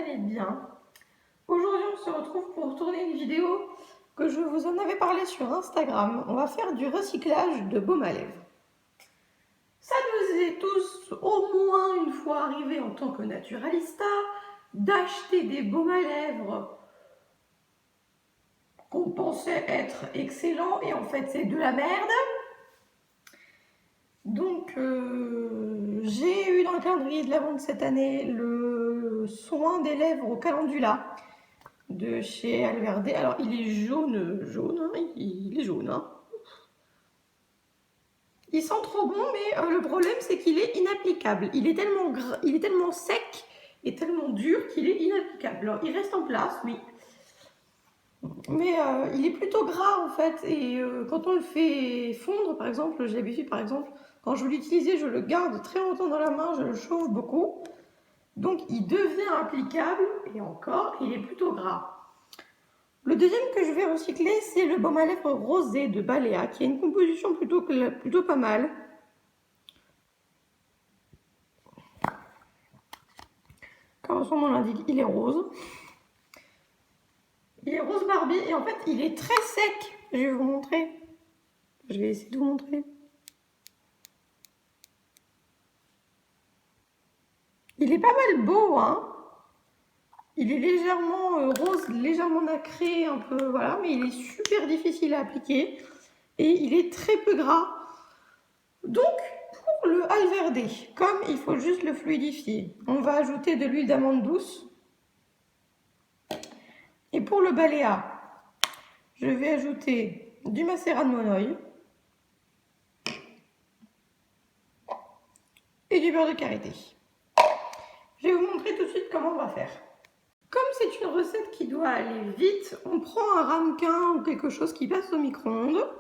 allez bien. Aujourd'hui, on se retrouve pour tourner une vidéo que je vous en avais parlé sur Instagram. On va faire du recyclage de baume à lèvres. Ça nous est tous au moins une fois arrivé en tant que naturalista d'acheter des baumes à lèvres qu'on pensait être excellents et en fait c'est de la merde. Donc j'ai eu dans le calendrier de l'Avent de cette année le soin des lèvres au calendula de chez Alverde. Alors il est jaune, hein, il est jaune. Hein. Il sent trop bon, mais le problème c'est qu'il est inapplicable. Il est tellement sec et tellement dur qu'il est inapplicable. Alors il reste en place, oui. Mais il est plutôt gras en fait. Et quand on le fait fondre, par exemple, j'ai l'habitude, par exemple, quand je veux l'utiliser, je le garde très longtemps dans la main, je le chauffe beaucoup. Donc il devient applicable, et encore, il est plutôt gras. Le deuxième que je vais recycler, c'est le baume à lèvres rosé de Balea, qui a une composition plutôt pas mal. Comme son nom l'indique, il est rose. Il est rose Barbie, et en fait, il est très sec. Je vais vous montrer. Je vais essayer de vous montrer. Il est pas mal beau, hein. Il est légèrement rose, légèrement nacré, un peu, voilà, mais il est super difficile à appliquer et il est très peu gras. Donc, pour le Alverde, comme il faut juste le fluidifier, on va ajouter de l'huile d'amande douce. Et pour le Balea, je vais ajouter du macérat de monoï et du beurre de karité. Je vais vous montrer tout de suite comment on va faire. Comme c'est une recette qui doit aller vite, on prend un ramequin ou quelque chose qui passe au micro-ondes.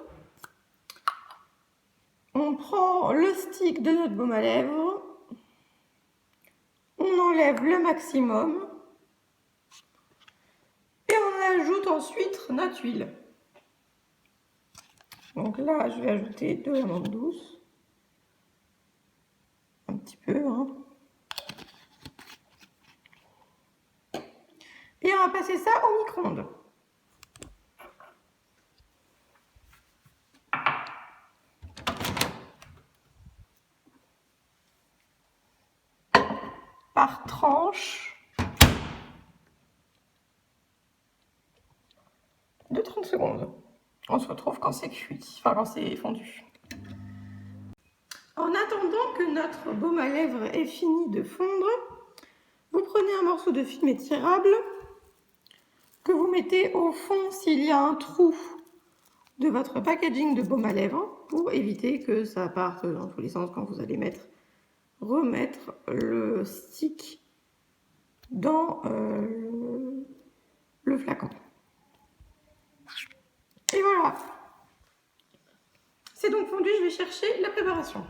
On prend le stick de notre baume à lèvres. On enlève le maximum. Et on ajoute ensuite notre huile. Donc là, je vais ajouter de l'amande douce. Un petit peu, hein. Et on va passer ça au micro-ondes. Par tranche de 30 secondes. On se retrouve quand c'est cuit, enfin quand c'est fondu. En attendant que notre baume à lèvres ait fini de fondre, vous prenez un morceau de film étirable que vous mettez au fond s'il y a un trou de votre packaging de baume à lèvres pour éviter que ça parte dans tous les sens quand vous allez remettre le stick dans le flacon. Et voilà. C'est donc fondu, je vais chercher la préparation.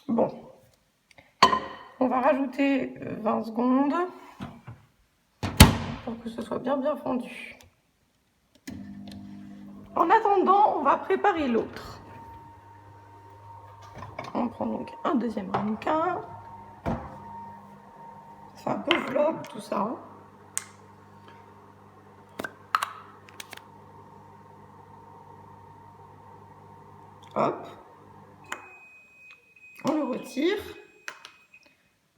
Bon, on va rajouter 20 secondes pour que ce soit bien fondu. En attendant, on va préparer l'autre. On prend donc un deuxième ramequin. C'est un peu vlog tout ça. Hop. On le retire.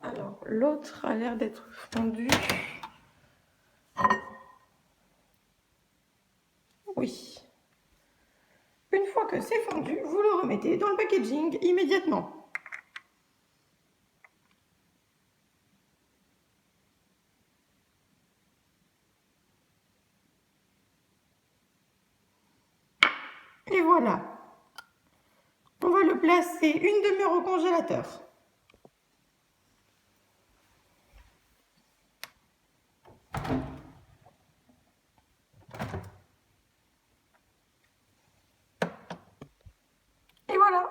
Alors, l'autre a l'air d'être fondu. Oui. Une fois que c'est fondu, vous le remettez dans le packaging immédiatement. Et voilà. On va le placer une demi-heure au congélateur. Et voilà.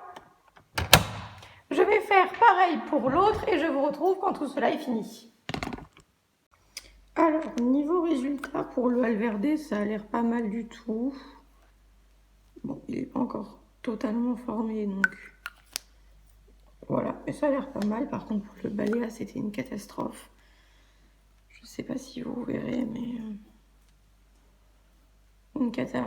Je vais faire pareil pour l'autre et je vous retrouve quand tout cela est fini. Alors, niveau résultat pour le Alverde, ça a l'air pas mal du tout. Bon, il n'est pas encore totalement formé, donc voilà. Mais ça a l'air pas mal. Par contre, pour le balai, c'était une catastrophe. Je sais pas si vous verrez, mais une cata.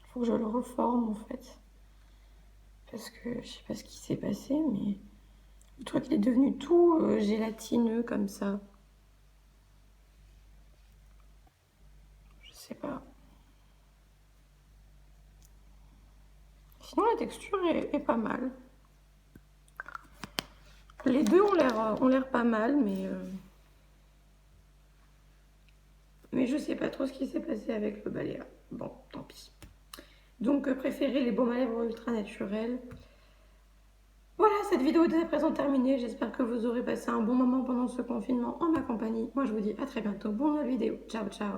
Faut que je le reforme en fait. Parce que je sais pas ce qui s'est passé, mais le truc il est devenu tout gélatineux comme ça. Je sais pas. Sinon la texture est pas mal. Les deux ont l'air pas mal, mais je sais pas trop ce qui s'est passé avec le balai. Bon, tant pis. Donc préférez les baumes à lèvres ultra naturels. Voilà, cette vidéo est à présent terminée. J'espère que vous aurez passé un bon moment pendant ce confinement en ma compagnie. Moi, je vous dis à très bientôt pour une nouvelle vidéo. Ciao, ciao.